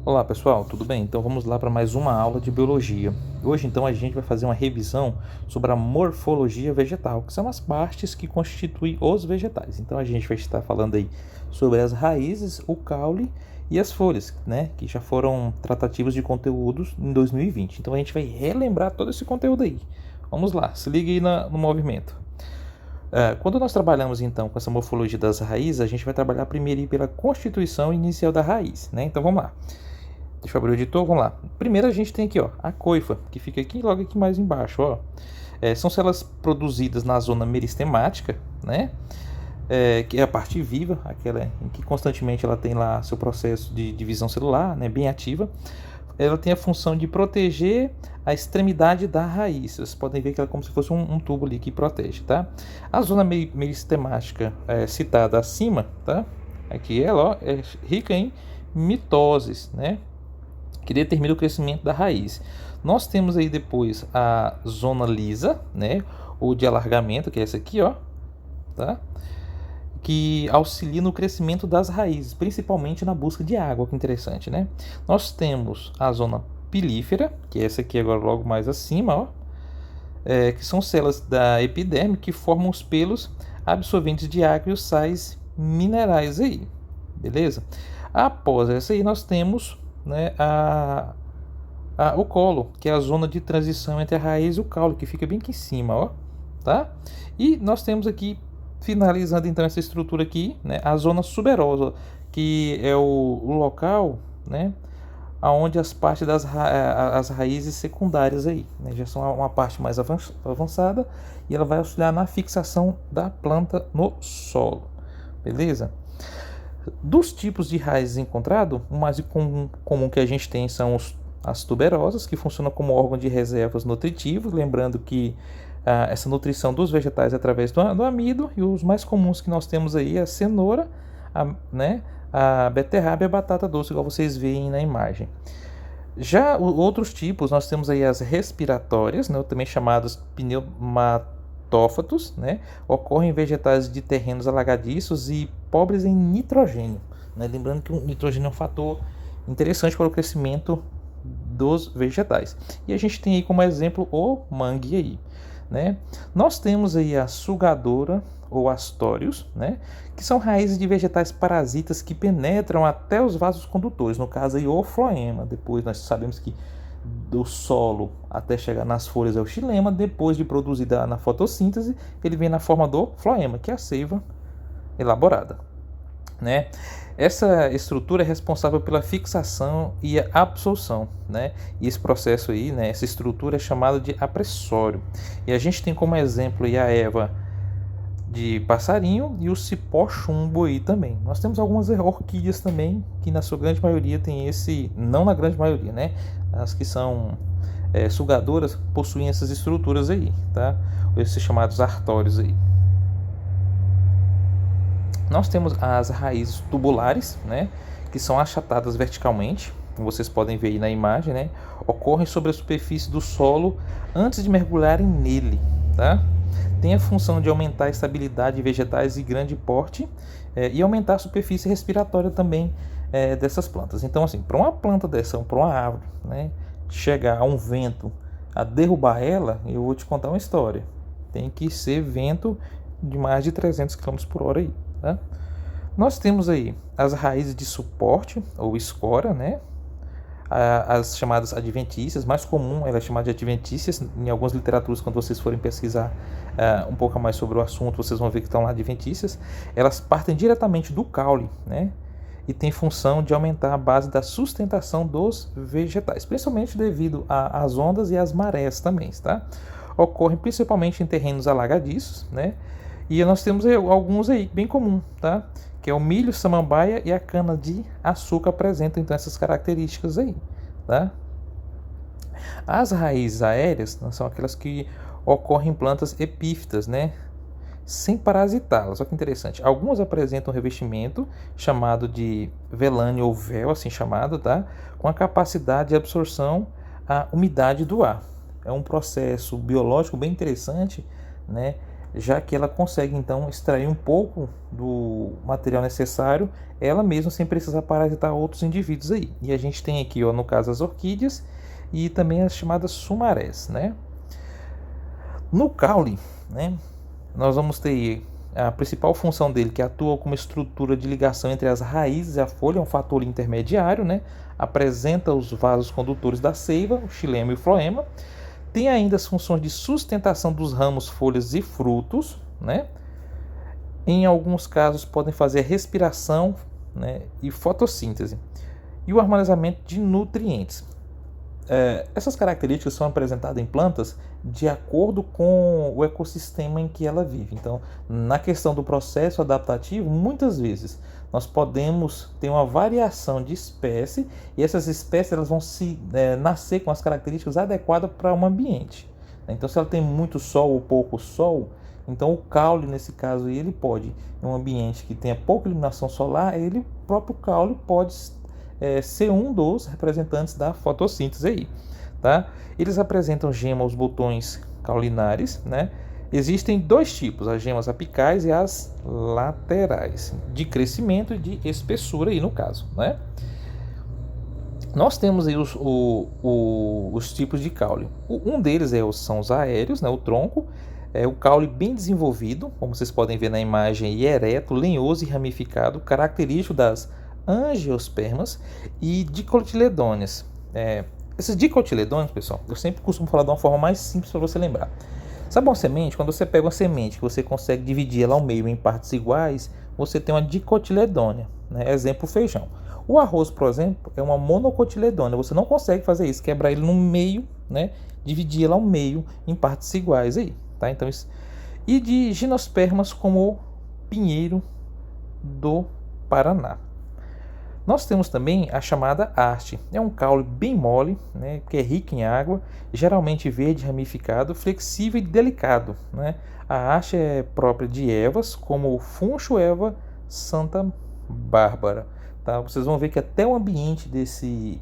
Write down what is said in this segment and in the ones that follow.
Olá pessoal, tudo bem? Então vamos lá para mais uma aula de biologia. Hoje então a gente vai fazer uma revisão sobre a morfologia vegetal, que são as partes que constituem os vegetais. Então a gente vai estar falando aí sobre as raízes, o caule e as folhas, né? Que já foram tratativas de conteúdos em 2020. Então a gente vai relembrar todo esse conteúdo aí. Vamos lá, se liga aí no movimento. Quando nós trabalhamos então com essa morfologia das raízes, a gente vai trabalhar primeiro pela constituição inicial da raiz, né? Então vamos lá. Deixa eu abrir o editor, vamos lá. Primeiro a gente tem aqui, ó, a coifa, que fica aqui logo aqui mais embaixo, ó. São células produzidas na zona meristemática, né? Que é a parte viva, aquela em que constantemente ela tem lá seu processo de divisão celular, né, bem ativa. Ela tem a função de proteger a extremidade da raiz. Vocês podem ver que ela é como se fosse um tubo ali que protege, tá? A zona meristemática citada acima, tá? Aqui ela, ó, é rica em mitoses, né? Que determina o crescimento da raiz. Nós temos aí depois a zona lisa, né, ou de alargamento, que é essa aqui, ó, tá? Que auxilia no crescimento das raízes, principalmente na busca de água, que interessante, né? Nós temos a zona pilífera, que é essa aqui agora logo mais acima, ó, que são células da epiderme que formam os pelos absorventes de água e os sais minerais aí, beleza? Após essa aí nós temos, né, o colo, que é a zona de transição entre a raiz e o caule, que fica bem aqui em cima, ó, tá? E nós temos aqui, finalizando então essa estrutura aqui, né, a zona suberosa, que é o local, né, aonde as partes as raízes secundárias aí, né, já são uma parte mais avançada e ela vai auxiliar na fixação da planta no solo, beleza? Dos tipos de raízes encontrados, o mais comum que a gente tem são as tuberosas, que funcionam como órgão de reservas nutritivos, lembrando que essa nutrição dos vegetais é através do amido, e os mais comuns que nós temos aí é a cenoura, a beterraba e a batata doce, igual vocês veem na imagem. Já outros tipos, nós temos aí as respiratórias, né, também chamadas pneumatófatos, né, ocorrem em vegetais de terrenos alagadiços e pobres em nitrogênio, né? Lembrando que o nitrogênio é um fator interessante para o crescimento dos vegetais. E a gente tem aí como exemplo o mangue aí, né? Nós temos aí a sugadora ou astórios, né, que são raízes de vegetais parasitas que penetram até os vasos condutores, no caso aí o floema. Depois nós sabemos que do solo até chegar nas folhas é o xilema, depois de produzida na fotossíntese, ele vem na forma do floema, que é a seiva elaborada, né? Essa estrutura é responsável pela fixação e a absorção, né? E esse processo aí, né, essa estrutura é chamada de apressório. E a gente tem como exemplo aí a erva de passarinho e o cipó chumbo aí também. Nós temos algumas orquídeas também, que na sua grande maioria tem esse, não na grande maioria, né? As que são sugadoras possuem essas estruturas aí, tá? Esses chamados artórios aí. Nós temos as raízes tubulares, né, que são achatadas verticalmente, como vocês podem ver aí na imagem, né, ocorrem sobre a superfície do solo antes de mergulharem nele, tá? Tem a função de aumentar a estabilidade de vegetais de grande porte e aumentar a superfície respiratória também dessas plantas. Então, assim, para uma planta dessa, para uma árvore, né, chegar a um vento a derrubar ela, eu vou te contar uma história. Tem que ser vento de mais de 300 km por hora aí. Tá? Nós temos aí as raízes de suporte ou escora, né? As chamadas adventícias, mais comum ela é chamada de adventícias. Em algumas literaturas, quando vocês forem pesquisar um pouco mais sobre o assunto, vocês vão ver que estão lá adventícias. Elas partem diretamente do caule, né? E tem função de aumentar a base da sustentação dos vegetais, principalmente devido às ondas e às marés também, tá? Ocorrem principalmente em terrenos alagadiços, né? E nós temos alguns aí bem comum, tá? Que é o milho, samambaia e a cana de açúcar apresentam então essas características aí, tá? As raízes aéreas são aquelas que ocorrem em plantas epífitas, né? Sem parasitá-las. Olha que interessante. Algumas apresentam revestimento chamado de velânio ou véu, assim chamado, tá? Com a capacidade de absorção à umidade do ar. É um processo biológico bem interessante, né? já que ela consegue então extrair um pouco do material necessário, ela mesma, sem precisar parasitar outros indivíduos aí. E a gente tem aqui, ó, no caso, as orquídeas e também as chamadas sumarés, né? No caule, né, nós vamos ter a principal função dele, que atua como estrutura de ligação entre as raízes e a folha, é um fator intermediário, né? Apresenta os vasos condutores da seiva, o xilema e o floema. Tem ainda as funções de sustentação dos ramos, folhas e frutos, né? Em alguns casos podem fazer respiração, né, e fotossíntese. E o armazenamento de nutrientes. Essas características são apresentadas em plantas de acordo com o ecossistema em que ela vive. Então, na questão do processo adaptativo, muitas vezes nós podemos ter uma variação de espécie e essas espécies elas vão nascer com as características adequadas para um ambiente. Então, se ela tem muito sol ou pouco sol, então o caule, nesse caso, ele pode, em um ambiente que tenha pouca iluminação solar, o próprio caule pode ser um dos representantes da fotossíntese aí, tá? Eles apresentam gema aos botões caulinares, né? Existem dois tipos, as gemas apicais e as laterais, de crescimento e de espessura aí no caso, né? Nós temos aí os tipos de caule. Um deles são os aéreos, né? O tronco, o caule bem desenvolvido, como vocês podem ver na imagem, e ereto, lenhoso e ramificado, característico das angiospermas e dicotiledôneas. Esses dicotiledôneos, pessoal, eu sempre costumo falar de uma forma mais simples para você lembrar. Sabe uma semente? Quando você pega uma semente que você consegue dividir ela ao meio em partes iguais, você tem uma dicotiledônea, né? Exemplo, o feijão. O arroz, por exemplo, é uma monocotiledônea. Você não consegue fazer isso, quebrar ele no meio, né? Dividir ele ao meio em partes iguais aí, tá? Então, e de gimnospermas como o pinheiro do Paraná. Nós temos também a chamada haste. É um caule bem mole, né, que é rico em água, geralmente verde, ramificado, flexível e delicado, né? A haste é própria de ervas, como o funcho erva Santa Bárbara. Tá? Vocês vão ver que até o ambiente desse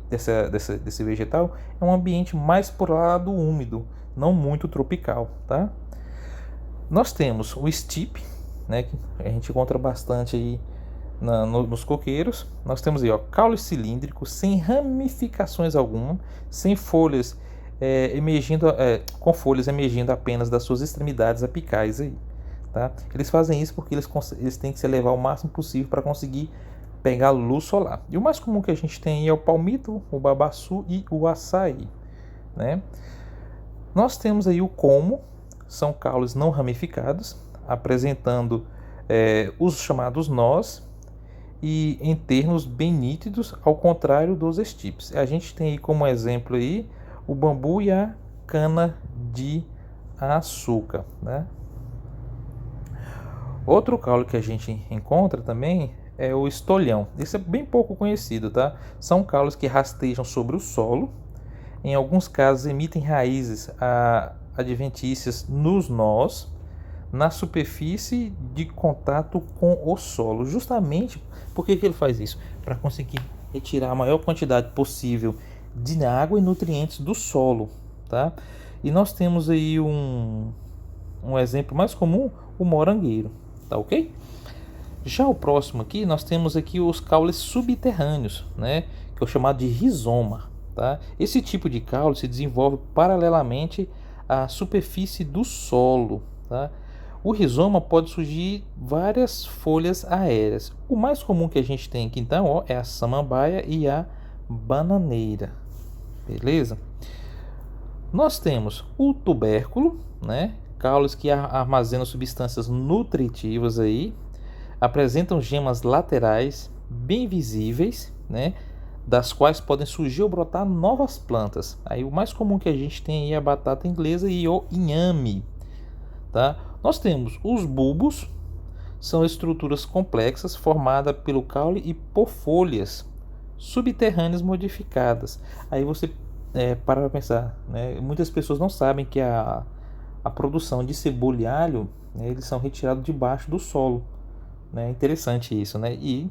vegetal é um ambiente mais para o lado úmido, não muito tropical. Tá? Nós temos o stipe, né, que a gente encontra bastante aí nos coqueiros. Nós temos aí, ó, caule cilíndrico, sem ramificações alguma, sem folhas com folhas emergindo apenas das suas extremidades apicais aí, tá? Eles fazem isso porque eles têm que se elevar o máximo possível para conseguir pegar luz solar. E o mais comum que a gente tem aí é o palmito, o babaçu e o açaí, né? Nós temos aí o como, são caules não ramificados, apresentando os chamados nós, e em termos bem nítidos, ao contrário dos estipes. A gente tem aí como exemplo aí o bambu e a cana de açúcar, né? Outro caule que a gente encontra também é o estolhão. Esse é bem pouco conhecido, tá? São caules que rastejam sobre o solo. Em alguns casos emitem raízes adventícias nos nós, na superfície de contato com o solo. Justamente porque que ele faz isso? Para conseguir retirar a maior quantidade possível de água e nutrientes do solo, tá? E nós temos aí um exemplo mais comum, o morangueiro, tá ok? Já o próximo aqui, nós temos aqui os caules subterrâneos, né? Que é o chamado de rizoma, tá? Esse tipo de caule se desenvolve paralelamente à superfície do solo, tá? O rizoma pode surgir várias folhas aéreas. O mais comum que a gente tem aqui então, ó, é a samambaia e a bananeira. Beleza? Nós temos o tubérculo, né? Caules que armazenam substâncias nutritivas aí, apresentam gemas laterais bem visíveis, né? Das quais podem surgir ou brotar novas plantas. Aí o mais comum que a gente tem aí é a batata inglesa e o inhame, tá? Nós temos os bulbos, são estruturas complexas formadas pelo caule e por folhas subterrâneas modificadas. Aí você para pensar, né? Muitas pessoas não sabem que a produção de cebola e alho, né, eles são retirados debaixo do solo, né? Interessante isso, né? E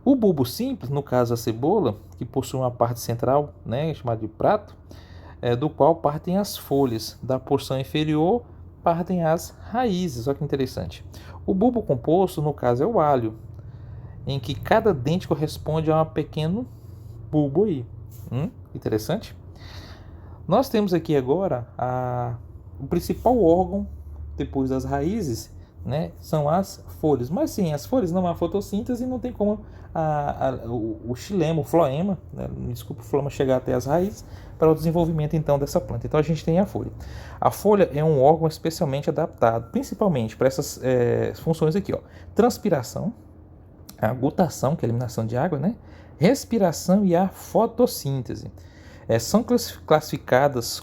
o bulbo simples, no caso a cebola, que possui uma parte central, né, chamada de prato, do qual partem as folhas da porção inferior partem as raízes. Olha que interessante. O bulbo composto, no caso, é o alho, em que cada dente corresponde a um pequeno bulbo aí. Interessante. Nós temos aqui agora o principal órgão depois das raízes, né, são as folhas. Mas sim, as folhas não há fotossíntese e não tem como o xilema, o floema, né, o floema chegar até as raízes para o desenvolvimento então dessa planta. Então a gente tem a folha. A folha é um órgão especialmente adaptado, principalmente para essas funções aqui, ó: transpiração, a gutação, que é a eliminação de água, né, respiração e a fotossíntese. São classificadas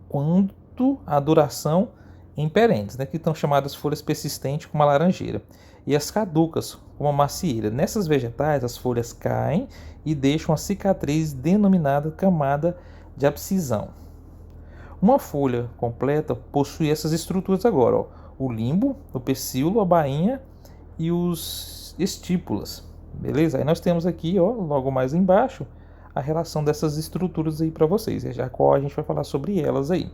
quanto à duração em perenes, né, que estão chamadas folhas persistentes, como a laranjeira, e as caducas, como a macieira. Nessas vegetais, as folhas caem e deixam a cicatriz denominada camada de abscisão. Uma folha completa possui essas estruturas agora, ó: o limbo, o pecíolo, a bainha e os estípulas. Beleza? Aí nós temos aqui, ó, logo mais embaixo, a relação dessas estruturas aí para vocês, já qual a gente vai falar sobre elas aí,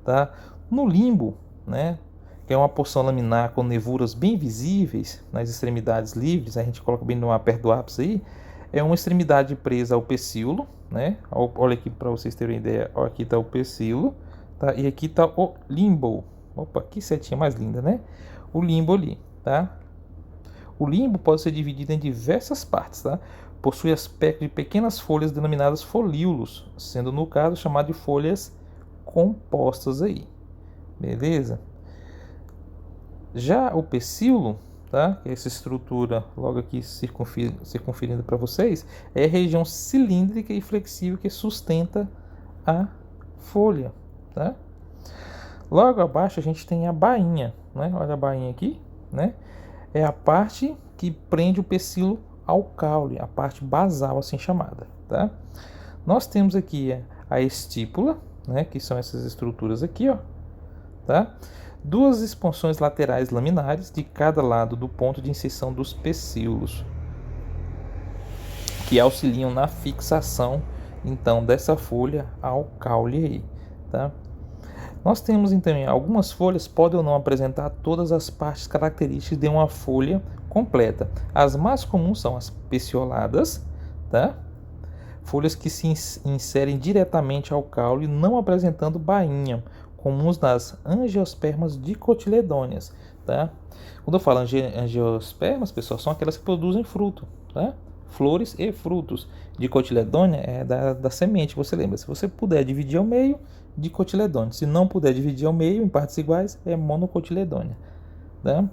tá? No limbo, né, que é uma porção laminar com nervuras bem visíveis nas extremidades livres, a gente coloca bem perto do ápice aí, é uma extremidade presa ao pecíolo, né? Olha aqui para vocês terem uma ideia, ó, aqui está o pecíolo, tá? E aqui está o limbo. Opa, que setinha mais linda, né? O limbo ali, tá? O limbo pode ser dividido em diversas partes, tá? Possui aspecto de pequenas folhas denominadas folíolos, sendo no caso chamado de folhas compostas aí. Beleza? Já o pecíolo, tá? Que é essa estrutura logo aqui circunferindo para vocês, é a região cilíndrica e flexível que sustenta a folha, tá? Logo abaixo a gente tem a bainha, né? Olha a bainha aqui, né? É a parte que prende o pecíolo ao caule, a parte basal assim chamada, tá? Nós temos aqui a estípula, né, que são essas estruturas aqui, ó, tá? Duas expansões laterais laminares de cada lado do ponto de inserção dos pecíolos, que auxiliam na fixação então dessa folha ao caule aí, tá? Nós temos então algumas folhas podem ou não apresentar todas as partes características de uma folha completa. As mais comuns são as pecioladas, tá? Folhas que se inserem diretamente ao caule, não apresentando bainha, comuns nas angiospermas dicotiledôneas, tá? Quando eu falo angiospermas, pessoal, são aquelas que produzem fruto, tá? Flores e frutos. Dicotiledônia é da semente, você lembra? Se você puder dividir ao meio, dicotiledônia. Se não puder dividir ao meio, em partes iguais, é monocotiledônia, tá?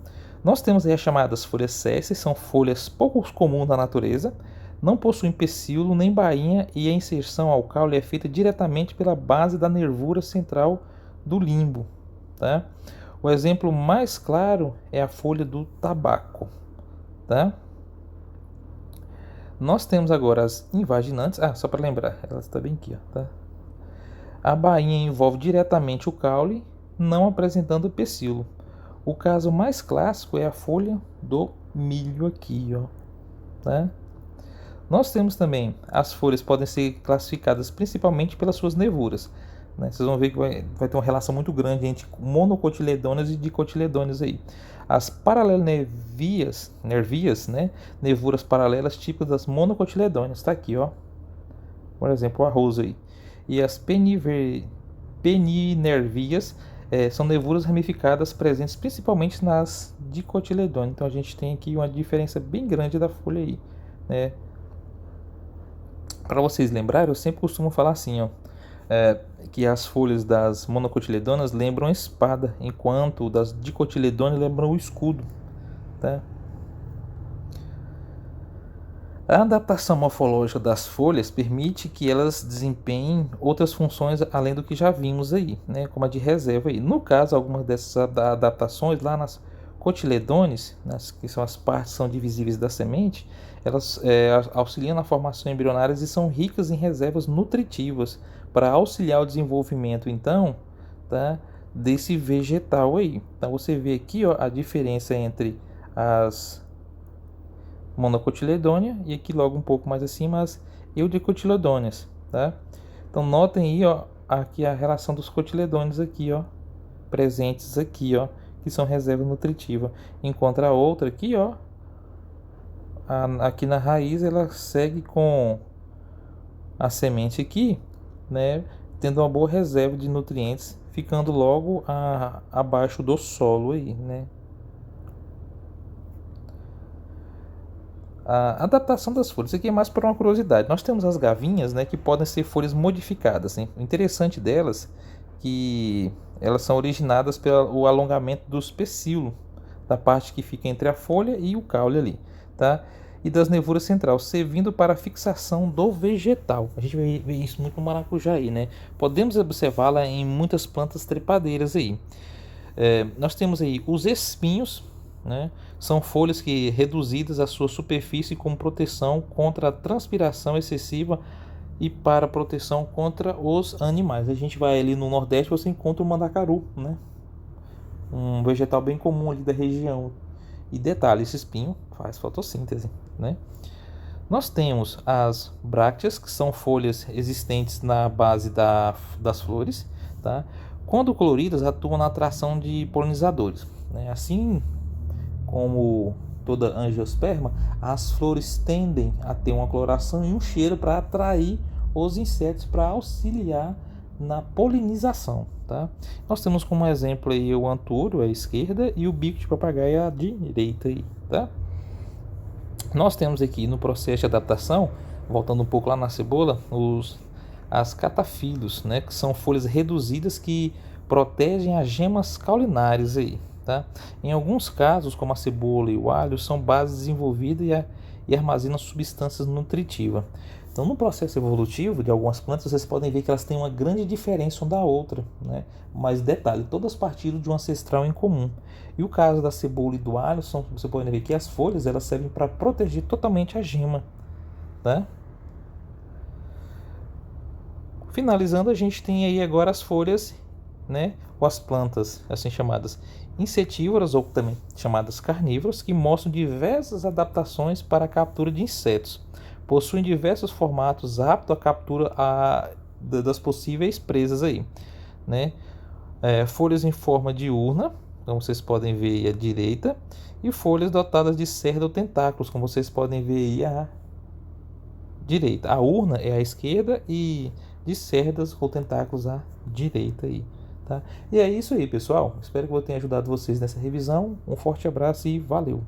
Nós temos aí as chamadas folhas sésseis, são folhas pouco comuns na natureza, não possuem pecíolo nem bainha e a inserção ao caule é feita diretamente pela base da nervura central do limbo, tá? O exemplo mais claro é a folha do tabaco, tá? Nós temos agora as invaginantes, só para lembrar, ela está bem aqui, ó, tá? A bainha envolve diretamente o caule, não apresentando pecíolo. O caso mais clássico é a folha do milho aqui, ó, tá? Nós temos também, as folhas podem ser classificadas principalmente pelas suas nervuras, né? Vocês vão ver que vai ter uma relação muito grande entre monocotiledôneas e dicotiledôneas aí. As paralelonervias, né? Nervuras paralelas típicas das monocotiledôneas, está aqui, ó. Por exemplo, o arroz aí. E as peninervias são nervuras ramificadas presentes principalmente nas dicotiledôneas. Então a gente tem aqui uma diferença bem grande da folha aí, né? Para vocês lembrarem, eu sempre costumo falar assim, ó, que as folhas das monocotiledôneas lembram a espada, enquanto das dicotiledôneas lembram o escudo, tá? A adaptação morfológica das folhas permite que elas desempenhem outras funções além do que já vimos aí, né, como a de reserva aí. No caso, algumas dessas adaptações lá nas cotiledôneas, que são as partes que são divisíveis da semente, elas auxiliam na formação embrionária e são ricas em reservas nutritivas para auxiliar o desenvolvimento, então, tá, desse vegetal aí. Então você vê aqui, ó, a diferença entre as monocotiledôneas e aqui logo um pouco mais acima as eudicotiledôneas, tá? Então notem aí, ó, aqui a relação dos cotiledôneos aqui, ó, presentes aqui, ó, que são reserva nutritiva. Enquanto a outra aqui, ó, aqui na raiz, ela segue com a semente aqui, né, tendo uma boa reserva de nutrientes, ficando logo abaixo do solo aí, né. A adaptação das folhas, isso aqui é mais por uma curiosidade. Nós temos as gavinhas, né, que podem ser folhas modificadas, hein? O interessante delas é que elas são originadas pelo alongamento dos pecíolos, da parte que fica entre a folha e o caule ali, tá? E das nervuras central, servindo para a fixação do vegetal. A gente vê isso muito no maracujá, né? Podemos observá-la em muitas plantas trepadeiras aí. Nós temos aí os espinhos, né? São folhas que reduzidas à sua superfície como proteção contra a transpiração excessiva e para proteção contra os animais. A gente vai ali no Nordeste, você encontra o mandacaru, né? Um vegetal bem comum ali da região. E detalhe, esse espinho faz fotossíntese, né? Nós temos as brácteas, que são folhas existentes na base das flores, tá? Quando coloridas, atuam na atração de polinizadores, né? Assim como toda angiosperma, as flores tendem a ter uma coloração e um cheiro para atrair os insetos, para auxiliar na polinização, tá? Nós temos como exemplo aí o antúrio à esquerda e o bico de papagaio à direita aí, tá? Nós temos aqui no processo de adaptação, voltando um pouco lá na cebola, as catafilos, né, que são folhas reduzidas que protegem as gemas caulinares aí, tá? Em alguns casos, como a cebola e o alho, são bases desenvolvidas e armazenam substâncias nutritivas. Então, no processo evolutivo de algumas plantas, vocês podem ver que elas têm uma grande diferença uma da outra, né? Mas detalhe, todas partiram de um ancestral em comum. E o caso da cebola e do alho, você pode ver que as folhas elas servem para proteger totalmente a gema, tá? Finalizando, a gente tem aí agora as folhas, né, ou as plantas assim chamadas insetívoras ou também chamadas carnívoras, que mostram diversas adaptações para a captura de insetos. Possuem diversos formatos aptos à captura das possíveis presas aí, né? Folhas em forma de urna, como vocês podem ver aí à direita, e folhas dotadas de cerda ou tentáculos, como vocês podem ver aí à direita. A urna é à esquerda e de cerdas ou tentáculos à direita aí, tá? E é isso aí, pessoal. Espero que eu tenha ajudado vocês nessa revisão. Um forte abraço e valeu!